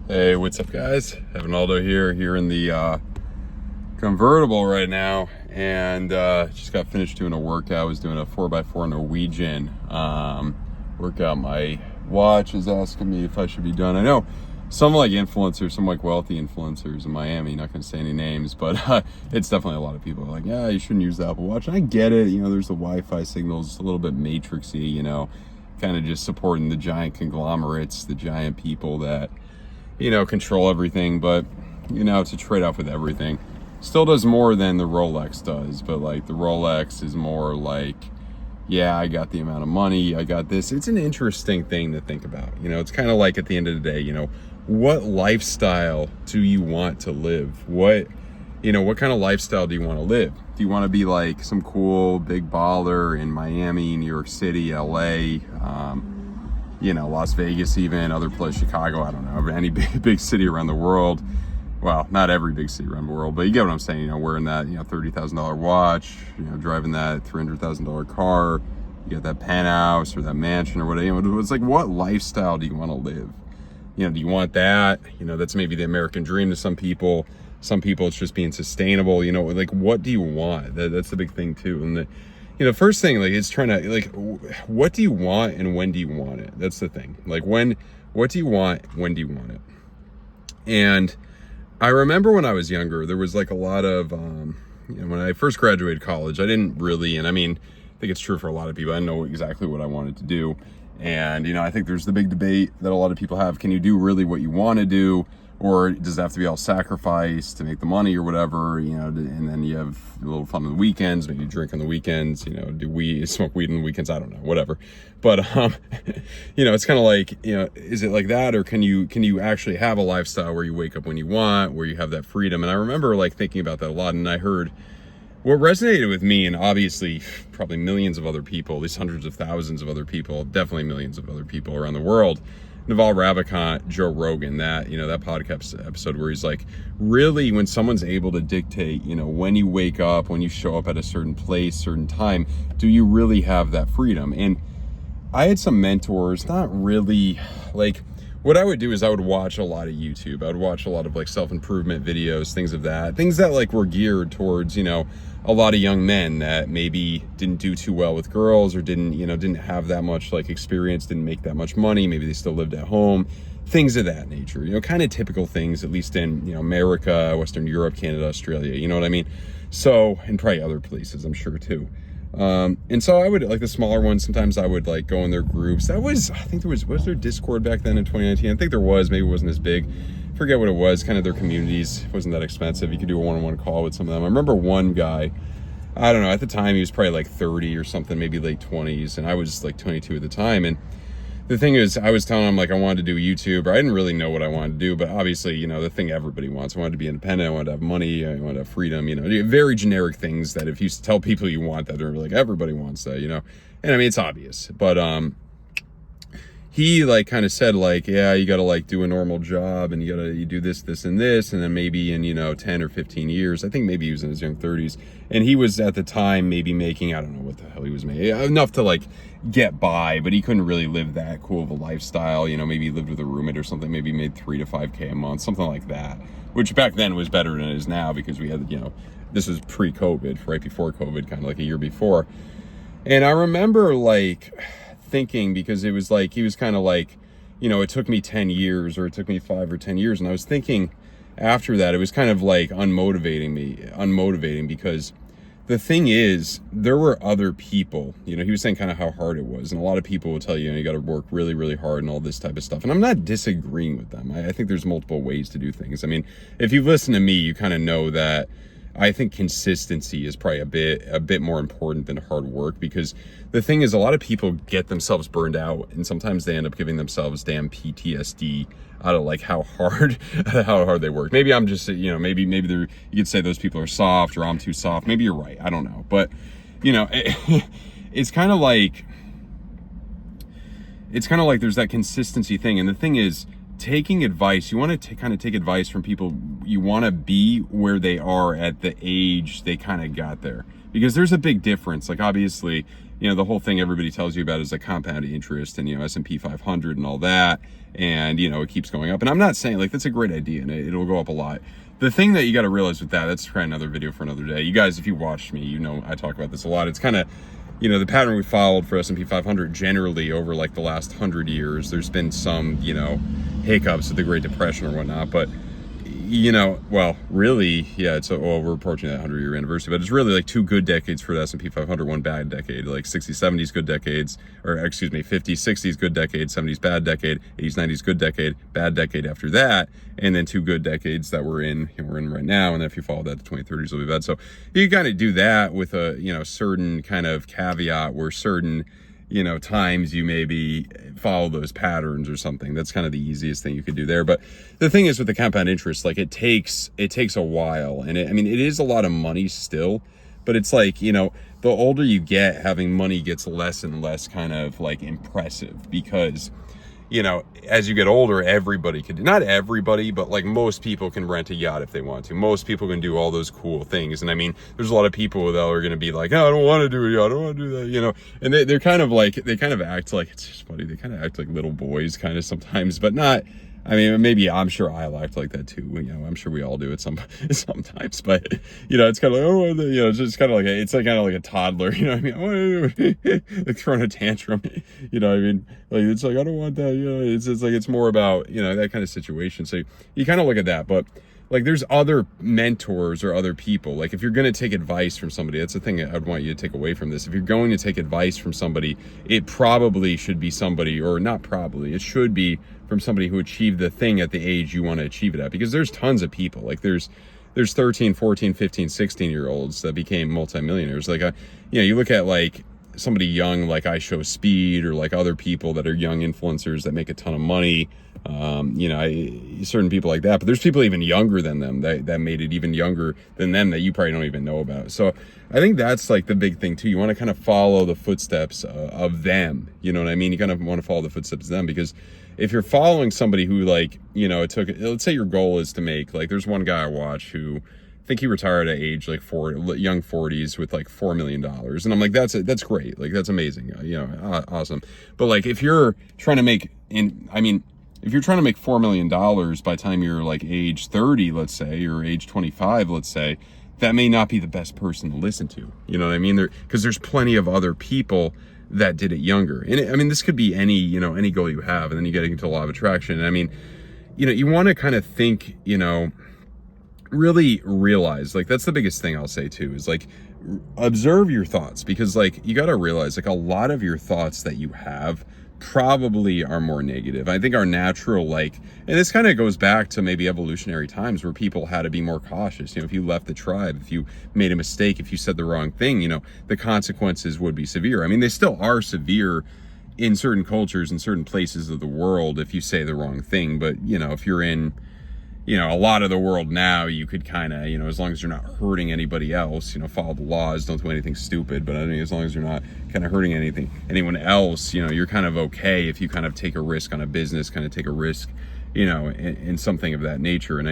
Hey, what's up, guys? Evan Aldo here in the convertible right now, and just got finished doing a workout. I was doing a 4x4 Norwegian workout. My watch is asking me if I should be done. I know some like influencers, some like wealthy influencers in Miami, not gonna say any names, but it's definitely a lot of people are like, yeah, you shouldn't use the Apple Watch. And I get it, there's the Wi-Fi signals, a little bit matrixy, kind of just supporting the giant conglomerates, the giant people that control everything, but it's a trade-off with everything. Still does more than the Rolex does, but like the Rolex is more like, yeah, I got the amount of money, I got this. It's an interesting thing to think about. It's kind of like at the end of the day, what lifestyle do you want to live? What kind of lifestyle do you want to live? Do you want to be like some cool big baller in Miami, New York City, LA, Las Vegas, even other place, Chicago, I don't know, any big city around the world? Well, not every big city around the world, but you get what I'm saying, wearing that, $30,000 watch, driving that $300,000 car, you get that penthouse or that mansion or whatever. It's like, what lifestyle do you want to live? Do you want that? That's maybe the American dream to some people. Some people it's just being sustainable, like, what do you want? That's the big thing too. And first thing, like, it's trying to, like, what do you want and when do you want it? That's the thing. Like, what do you want? When do you want it? And I remember when I was younger, there was like a lot of, when I first graduated college, I didn't really, and I mean, I think it's true for a lot of people, I didn't know exactly what I wanted to do. And, I think there's the big debate that a lot of people have. Can you do really what you want to do? Or does it have to be all sacrifice to make the money or whatever, and then you have a little fun on the weekends, maybe you drink on the weekends, smoke weed on the weekends, I don't know, whatever. But, it's kind of like, is it like that? Or can you actually have a lifestyle where you wake up when you want, where you have that freedom? And I remember like thinking about that a lot, and I heard what resonated with me, and obviously probably millions of other people, at least hundreds of thousands of other people, definitely millions of other people around the world, Naval Ravikant, Joe Rogan, that podcast episode where he's like, really, when someone's able to dictate, when you wake up, when you show up at a certain place, certain time, do you really have that freedom? And I had some mentors, not really, like, what I would do is I would watch a lot of YouTube. I would watch a lot of like self-improvement videos, things that like were geared towards, a lot of young men that maybe didn't do too well with girls or didn't have that much like experience, didn't make that much money. Maybe they still lived at home, things of that nature, kind of typical things, at least in, America, Western Europe, Canada, Australia, you know what I mean? So, and probably other places, I'm sure too. And so I would, like the smaller ones, sometimes I would like go in their groups. I think was there Discord back then in 2019? I think there was, maybe it wasn't as big. Forget what it was, kind of their communities. It wasn't that expensive. You could do a one-on-one call with some of them. I remember one guy, I don't know, at the time he was probably like 30 or something, maybe late 20s. And I was like 22 at the time. And the thing is, I was telling him like I wanted to do YouTube, or I didn't really know what I wanted to do, but obviously, the thing everybody wants. I wanted to be independent, I wanted to have money, I wanted to have freedom, very generic things that if you tell people you want that, they're like, everybody wants that, and I mean, it's obvious, but he like kind of said like, yeah, you got to like do a normal job and you do this, and this, and then maybe in, 10 or 15 years, I think maybe he was in his young 30s, and he was at the time maybe making, I don't know what the hell he was making, enough to like get by, but he couldn't really live that cool of a lifestyle. Maybe he lived with a roommate or something, maybe made $3 to $5K a month, something like that, which back then was better than it is now, because we had, this was pre-COVID, right before COVID, kind of like a year before. And I remember like thinking, because it was like, he was kind of like, it took me 10 years or it took me 5 or 10 years. And I was thinking after that, it was kind of like unmotivating, because the thing is, there were other people, he was saying kind of how hard it was. And a lot of people will tell you, you got to work really, really hard and all this type of stuff. And I'm not disagreeing with them. I think there's multiple ways to do things. I mean, if you listen to me, you kind of know that I think consistency is probably a bit more important than hard work, because the thing is, a lot of people get themselves burned out, and sometimes they end up giving themselves damn PTSD out of like how hard they work. Maybe I'm just, maybe you could say those people are soft, or I'm too soft. Maybe you're right. I don't know. But, it's kind of like there's that consistency thing. And the thing is, taking advice, you want to kind of take advice from people, you want to be where they are at the age they kind of got there, because there's a big difference. Like, obviously, the whole thing everybody tells you about is like compound interest and, S&P 500 and all that. And, it keeps going up. And I'm not saying like that's a great idea and it'll go up a lot. The thing that you got to realize with that's probably another video for another day. You guys, if you watched me, I talk about this a lot. It's kind of, the pattern we followed for S&P 500 generally over like the last 100 years. There's been some, hiccups with the Great Depression or whatnot, but well, really, yeah, we're approaching that 100-year anniversary, but it's really like 2 good decades for the S&P 500, 1 bad decade, like 60s, 70s, good decades, or excuse me, 50s, 60s, good decade, 70s, bad decade, 80s, 90s, good decade, bad decade after that, and then 2 good decades that we're in right now, and then if you follow that, the 2030s will be bad. So you kind of do that with a, certain kind of caveat where certain, times you maybe follow those patterns or something. That's kind of the easiest thing you could do there. But the thing is with the compound interest, like it takes a while, and it is a lot of money still, but it's like, the older you get, having money gets less and less kind of like impressive because, as you get older, everybody could, not everybody, but like most people can rent a yacht if they want to. Most people can do all those cool things. And there's a lot of people that are going to be like, oh, I don't want to do a yacht. I don't want to do that, and they're kind of like, they kind of act like, it's just funny. They kind of act like little boys kind of sometimes, but not, maybe I'm sure I'll act like that too. I'm sure we all do it sometimes, but it's kind of like, oh, it's just kind of like, it's like kind of like a toddler, like throwing a tantrum, like, it's like, I don't want that, it's like, it's more about, that kind of situation. So you kind of look at that, but like there's other mentors or other people. Like if you're going to take advice from somebody, that's the thing I'd want you to take away from this. If you're going to take advice from somebody, it probably should be somebody, or not probably, it should be from somebody who achieved the thing at the age you want to achieve it at. Because there's tons of people. Like there's 13, 14, 15, 16-year-olds that became multimillionaires. Like, you look at like somebody young, like I Show Speed, or like other people that are young influencers that make a ton of money. Certain people like that, but there's people even younger than them that made it even younger than them that you probably don't even know about. So I think that's like the big thing too. You want to kind of follow the footsteps of them. You know what I mean? You kind of want to follow the footsteps of them, because if you're following somebody who like, let's say your goal is to make, like, there's one guy I watch who, I think he retired at age like young 40s with like $4 million. And I'm like, that's great. Like, that's amazing. Awesome. But like, if you're trying to make, if you're trying to make $4 million by the time you're like age 30, let's say, or age 25, let's say, that may not be the best person to listen to. You know what I mean? Because there's plenty of other people that did it younger. And this could be any, any goal you have, and then you get into law of attraction. And you want to kind of think, really realize, like, that's the biggest thing I'll say too, is like, observe your thoughts, because like, you got to realize like a lot of your thoughts that you have probably are more negative. I think our natural, like, and this kind of goes back to maybe evolutionary times where people had to be more cautious. If you left the tribe, if you made a mistake, if you said the wrong thing, the consequences would be severe. They still are severe in certain cultures and certain places of the world if you say the wrong thing. But, if you're in, a lot of the world now, you could kind of, as long as you're not hurting anybody else, follow the laws, don't do anything stupid. But as long as you're not kind of hurting anyone else, you're kind of okay if you kind of take a risk on a business, kind of take a risk, in something of that nature. And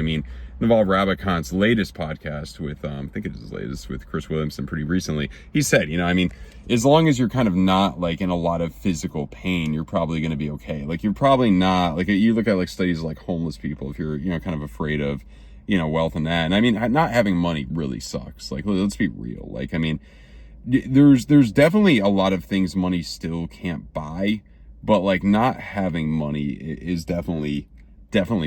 Naval Ravikant's latest podcast with, I think it is his latest, with Chris Williamson pretty recently, he said, as long as you're kind of not like in a lot of physical pain, you're probably going to be okay. Like, you're probably not, like, you look at like studies of like homeless people, if you're, kind of afraid of, wealth and that. And not having money really sucks. Like, let's be real. Like, there's definitely a lot of things money still can't buy, but like not having money is definitely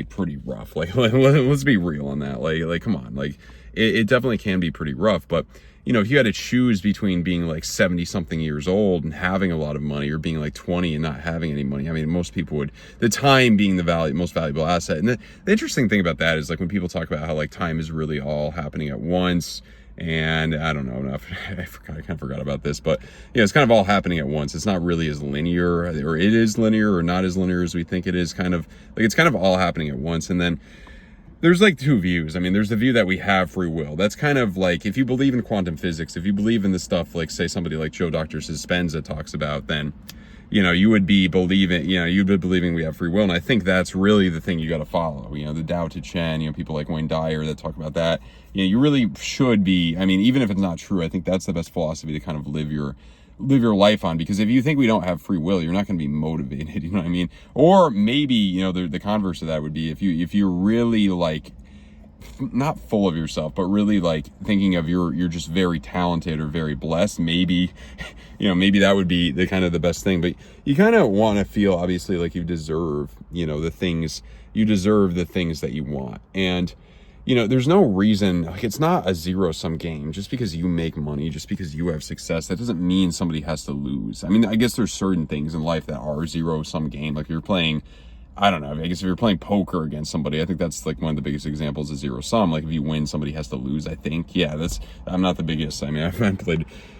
pretty rough. Like, let's be real on that. Like, come on. Like, it definitely can be pretty rough. But, if you had to choose between being like 70 something years old and having a lot of money, or being like 20 and not having any money, most people would, the time being the most valuable asset. And the interesting thing about that is, like, when people talk about how like time is really all happening at once, and I don't know, I kind of forgot about this, but it's kind of all happening at once. It's not really as linear, or it is linear or not as linear as we think it is. Kind of like, it's kind of all happening at once. And then there's like two views. There's the view that we have free will. That's kind of like, if you believe in quantum physics, if you believe in the stuff like, say, somebody like Joe Dr. Dispenza talks about, then you would be believing, you'd be believing we have free will. And I think that's really the thing you got to follow. The Tao Te Ching, people like Wayne Dyer that talk about that. You really should be, even if it's not true, I think that's the best philosophy to kind of live your live your life on, because if you think we don't have free will, you're not going to be motivated, you know what I mean? Or maybe, you know, the converse of that would be if you're really like not full of yourself, but really like thinking of you're just very talented or very blessed, maybe, you know, maybe that would be the kind of the best thing. But you kind of want to feel obviously like you deserve, you know, the things that you want. And you know, there's no reason, like, it's not a zero-sum game. Just because you make money, just because you have success, that doesn't mean somebody has to lose. I mean, I guess there's certain things in life that are zero-sum game. Like, you're playing, I don't know, I guess if you're playing poker against somebody, I think that's like one of the biggest examples of zero-sum. Like, if you win, somebody has to lose, I think. Yeah, I'm not the biggest. I mean,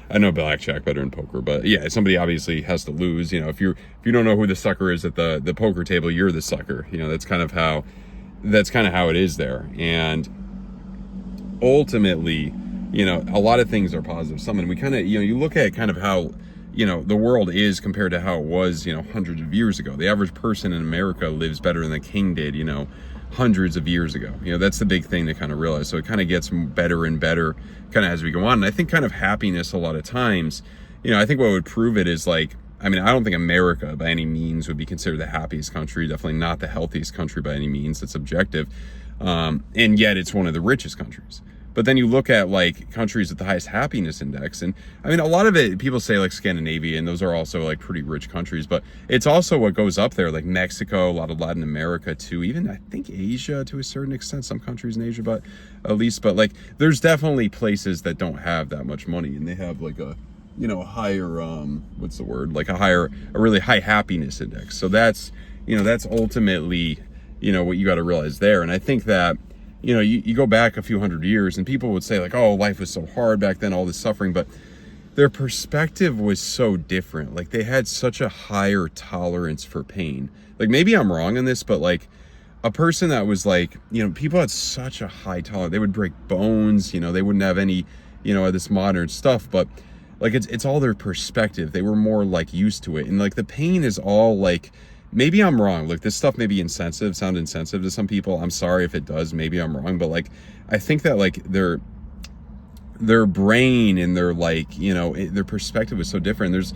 I know blackjack better than poker, but yeah, somebody obviously has to lose. You know, if you don't know who the sucker is at the poker table, you're the sucker. You know, that's kind of how it is there. And ultimately, you know, a lot of things are positive sum, and we kind of, you know, you look at kind of how, you know, the world is compared to how it was, you know, hundreds of years ago. The average person in America lives better than the king did, you know, hundreds of years ago. You know, that's the big thing to kind of realize. So it kind of gets better and better kind of as we go on. And I think kind of happiness a lot of times, you know, I think what would prove it is like, I mean, I don't think America by any means would be considered the happiest country, definitely not the healthiest country by any means. It's subjective. And yet it's one of the richest countries. But then you look at like countries with the highest happiness index, and I mean, a lot of it, people say like Scandinavia, and those are also like pretty rich countries, but it's also what goes up there, like Mexico, a lot of Latin America too, even I think Asia to a certain extent, some countries in Asia, but at least, but like there's definitely places that don't have that much money, and they have like a, you know, a higher, what's the word? Like a really high happiness index. So that's, you know, that's ultimately, you know, what you got to realize there. And I think that, you know, you go back a few hundred years and people would say like, oh, life was so hard back then, all this suffering, but their perspective was so different. Like they had such a higher tolerance for pain. Like maybe I'm wrong on this, but like a person that was like, you know, people had such a high tolerance. They would break bones, you know, they wouldn't have any, you know, this modern stuff, but like it's all their perspective. They were more like used to it. And like the pain is all like, maybe I'm wrong. Look, this stuff may be sound insensitive to some people. I'm sorry if it does. Maybe I'm wrong. But like, I think that like their brain and their like, you know, their perspective was so different.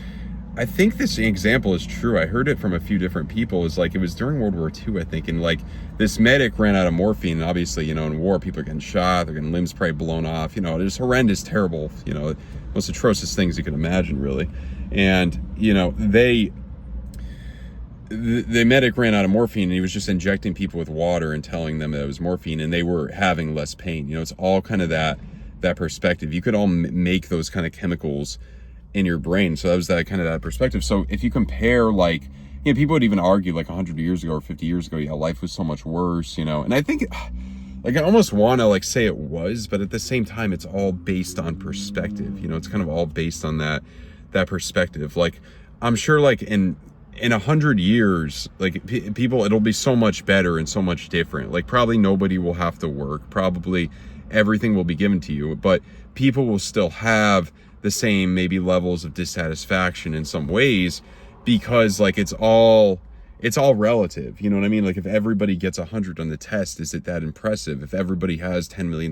I think this example is true. I heard it from a few different people. It's like, it was during World War II, I think. And like this medic ran out of morphine. And obviously, you know, in war, people are getting shot. They're getting limbs probably blown off. You know, it's horrendous, terrible, you know, most atrocious things you can imagine, really. And, you know, the medic ran out of morphine, and he was just injecting people with water and telling them that it was morphine, and they were having less pain. You know, it's all kind of that perspective. You could all make those kind of chemicals in your brain. So that was that kind of that perspective. So if you compare, like, you know, people would even argue like 100 years ago or 50 years ago, yeah, life was so much worse, you know. And I think, like, I almost want to like say it was, but at the same time, it's all based on perspective. You know, it's kind of all based on that perspective. Like, I'm sure like in 100 years, like people, it'll be so much better and so much different. Like probably nobody will have to work. Probably everything will be given to you, but people will still have the same maybe levels of dissatisfaction in some ways, because like it's all relative. You know what I mean? Like if everybody gets 100 on the test, is it that impressive? If everybody has $10 million,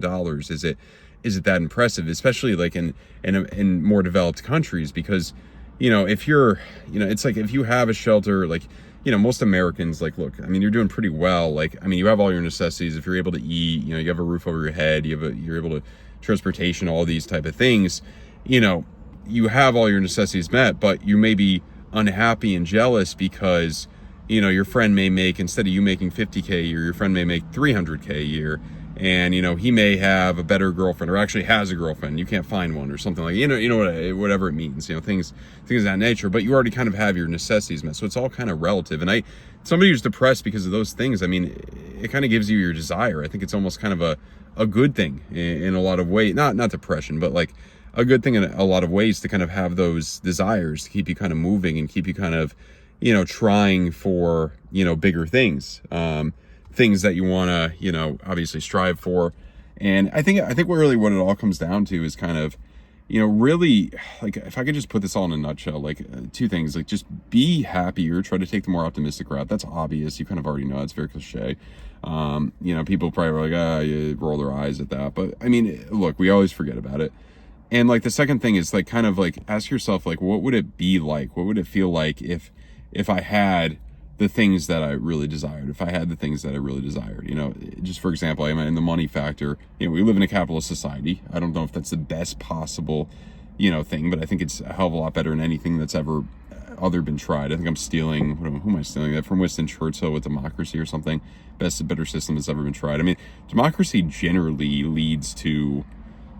is it that impressive? Especially like in more developed countries, because, you know, if you're, you know, it's like if you have a shelter, like, you know, most Americans, like, look, I mean, you're doing pretty well. Like, I mean, you have all your necessities. If you're able to eat, you know, you have a roof over your head, you're able to transportation, all these type of things, you know, you have all your necessities met, but you may be unhappy and jealous because, you know, your friend may make, instead of you making 50K a year, your friend may make 300K a year. And, you know, he may have a better girlfriend, or actually has a girlfriend. You can't find one, or something like, you know, whatever it means, you know, things of that nature, but you already kind of have your necessities met. So it's all kind of relative. And somebody who's depressed because of those things, I mean, it kind of gives you your desire. I think it's almost kind of a good thing in a lot of ways, not depression, but like a good thing in a lot of ways, to kind of have those desires to keep you kind of moving and keep you kind of, you know, trying for, you know, bigger things. Things that you want to, you know, obviously strive for. And I think really what it all comes down to is kind of, you know, really, like, if I could just put this all in a nutshell, like two things, like just be happier, try to take the more optimistic route. That's obvious. You kind of already know, it's very cliche. You know, people probably are like, you roll their eyes at that. But I mean, look, we always forget about it. And like the second thing is like kind of like ask yourself like what would it be like? What would it feel like if I had the things that I really desired, if I had the things that I really desired, you know, just for example, I'm in the money factor, you know, we live in a capitalist society. I don't know if that's the best possible, you know, thing, but I think it's a hell of a lot better than anything that's ever other been tried. I think I'm stealing, who am I stealing that from? Winston Churchill with democracy or something. Better system that's ever been tried. I mean, democracy generally leads to,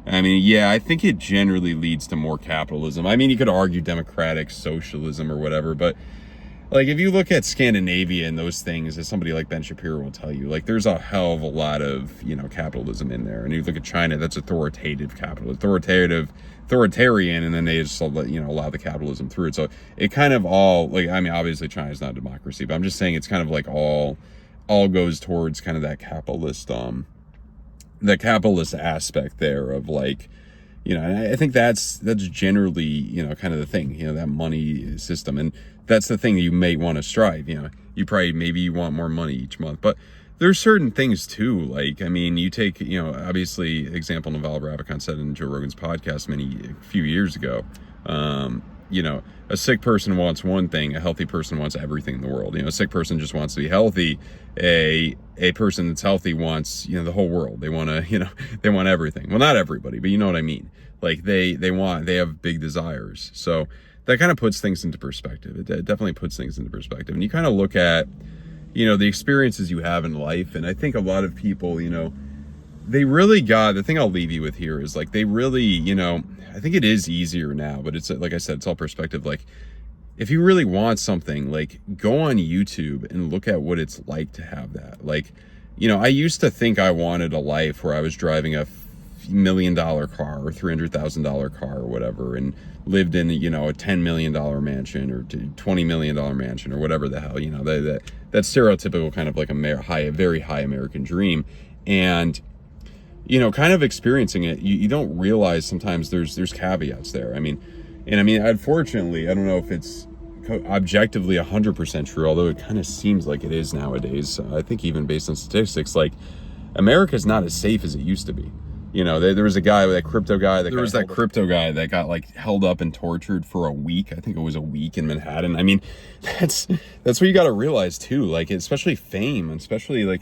I think it generally leads to more capitalism. I mean, you could argue democratic socialism or whatever, but like if you look at Scandinavia and those things, as somebody like Ben Shapiro will tell you, like there's a hell of a lot of, you know, capitalism in there. And you look at China, that's authoritative capital, authoritarian, and then they just, you know, allow the capitalism through it. So it kind of all, like, I mean, obviously China's not a democracy, but I'm just saying it's kind of like all goes towards kind of that capitalist aspect there of like, you know, and I think that's generally, you know, kind of the thing, you know, that money system. And that's the thing you may want to strive, you know, maybe you want more money each month, but there's certain things too. Like, I mean, you take, you know, obviously example Naval Ravikant said in Joe Rogan's podcast a few years ago, you know, a sick person wants one thing, a healthy person wants everything in the world. You know, a sick person just wants to be healthy. A person that's healthy wants, you know, the whole world. They want to, you know, they want everything. Well, not everybody, but you know what I mean? Like they have big desires. So that kind of puts things into perspective. It definitely puts things into perspective. And you kind of look at, you know, the experiences you have in life. And I think a lot of people, you know, they really got, the thing I'll leave you with here is like, they really, you know, I think it is easier now, but it's, like I said, it's all perspective. Like if you really want something, like go on YouTube and look at what it's like to have that. Like, you know, I used to think I wanted a life where I was driving a $1 million car or $300,000 car or whatever, and lived in, you know, a $10 million mansion or $20 million mansion or whatever the hell, you know, that stereotypical kind of like a very high American dream. And, you know, kind of experiencing it, you don't realize sometimes there's caveats there. I mean, unfortunately, I don't know if it's objectively 100% true, although it kind of seems like it is nowadays. I think even based on statistics, like America's not as safe as it used to be. You know, there was a guy, that crypto guy that got like held up and tortured for a week. I think it was a week in Manhattan. I mean, that's what you got to realize too. Like, especially fame, especially like,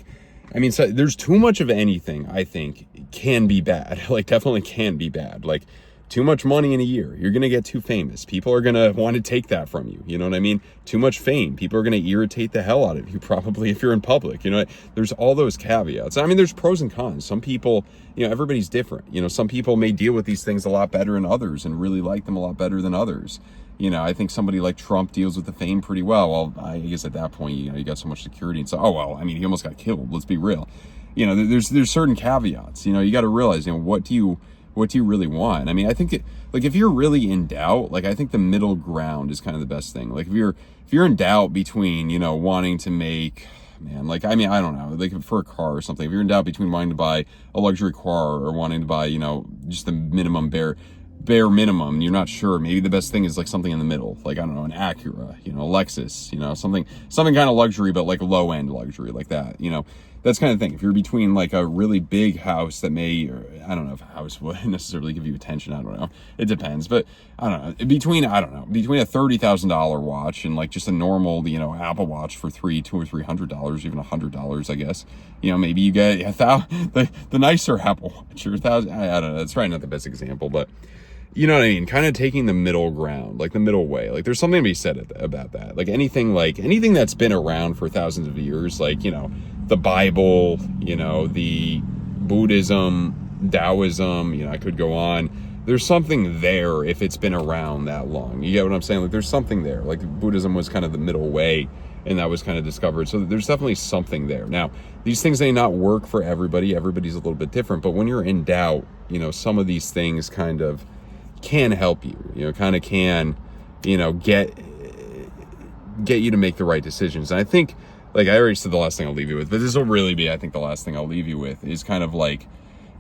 I mean, so there's too much of anything, I think, can be bad. Like, definitely can be bad. Like, too much money in a year, you're going to get too famous. People are going to want to take that from you. You know what I mean? Too much fame, people are going to irritate the hell out of you, probably, if you're in public. You know, there's all those caveats. I mean, there's pros and cons. Some people, you know, everybody's different. You know, some people may deal with these things a lot better than others and really like them a lot better than others. You know, I think somebody like Trump deals with the fame pretty well. Well, I guess at that point, you know, you got so much security and so, oh, well, I mean, he almost got killed. Let's be real. You know, there's certain caveats. You know, you got to realize, you know, what do you really want? I mean, I think like if you're really in doubt, like I think the middle ground is kind of the best thing. Like if you're in doubt between, you know, wanting to make, man, like, I mean, I don't know, like for a car or something, if you're in doubt between wanting to buy a luxury car or wanting to buy, you know, just the minimum bare minimum, and you're not sure, maybe the best thing is like something in the middle, like, I don't know, an Acura, you know, a Lexus, you know, something kind of luxury, but like low end luxury like that, you know. That's kind of thing. If you're between like a really big house that may, or I don't know if a house would necessarily give you attention. I don't know. It depends. But I don't know. Between a $30,000 watch and like just a normal, you know, Apple Watch for $200 or $300, even $100, I guess. You know, maybe you get the nicer Apple Watch or $1,000. I don't know. That's probably not the best example, but you know what I mean? Kind of taking the middle ground, like the middle way. Like there's something to be said about that. Like anything that's been around for thousands of years, like, you know, the Bible, you know, the Buddhism, Taoism, you know, I could go on. There's something there if it's been around that long. You get what I'm saying? Like there's something there. Like Buddhism was kind of the middle way, and that was kind of discovered. So there's definitely something there. Now, these things may not work for everybody. Everybody's a little bit different. But when you're in doubt, you know, some of these things kind of can help you, you know, kind of can, you know, get you to make the right decisions. And I think, like I already said, the last thing I'll leave you with, but this will really be, I think, the last thing I'll leave you with is kind of like,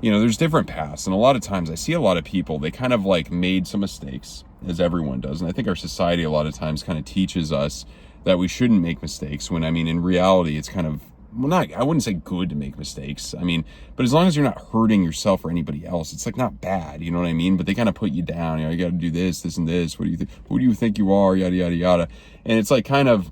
you know, there's different paths. And a lot of times I see a lot of people, they kind of like made some mistakes, as everyone does. And I think our society a lot of times kind of teaches us that we shouldn't make mistakes when, I mean, in reality, it's kind of well, not, I wouldn't say good to make mistakes. I mean, but as long as you're not hurting yourself or anybody else, it's like not bad, you know what I mean? But they kind of put you down, you know, you got to do this, this, and this. What do you think? Who do you think you are? Yada, yada, yada. And it's like kind of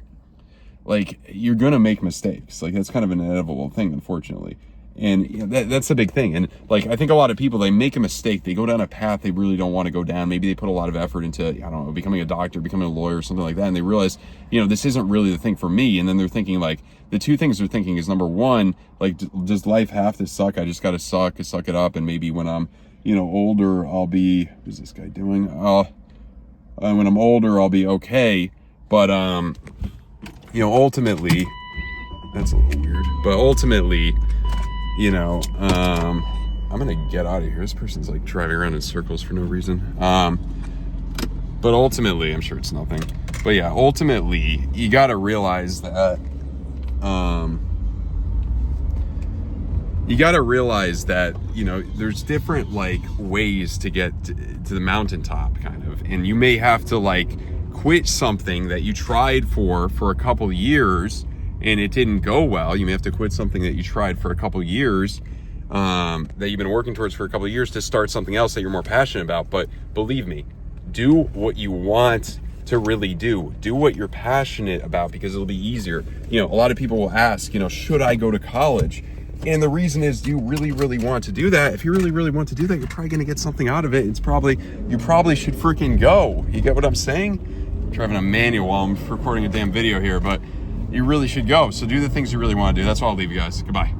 like you're going to make mistakes. Like that's kind of an inevitable thing, unfortunately. And you know, that's the big thing. And like, I think a lot of people, they make a mistake. They go down a path they really don't want to go down. Maybe they put a lot of effort into, I don't know, becoming a doctor, becoming a lawyer, something like that. And they realize, you know, this isn't really the thing for me. And then they're thinking like, the two things they're thinking is number one, like, does life have to suck? I just got to suck it up. And maybe when I'm, you know, older, I'll be, what's this guy doing? When I'm older, I'll be okay. But, you know, ultimately, that's a little weird, but ultimately, you know, I'm gonna get out of here. This person's like driving around in circles for no reason. But ultimately, I'm sure it's nothing. But yeah, ultimately, you gotta realize that, you know, there's different like ways to get to the mountaintop, kind of, and you may have to like quit something that you tried for a couple years and it didn't go well. You may have to quit something that you tried for a couple years, that you've been working towards for a couple of years, to start something else that you're more passionate about. But believe me, do what you want to really do. Do what you're passionate about, because it'll be easier. You know, a lot of people will ask, you know, should I go to college? And the reason is, do you really, really want to do that? If you really, really want to do that, you're probably going to get something out of it. You probably should freaking go. You get what I'm saying? I'm driving a manual while I'm recording a damn video here, but you really should go. So do the things you really want to do. That's all I'll leave you guys. Goodbye.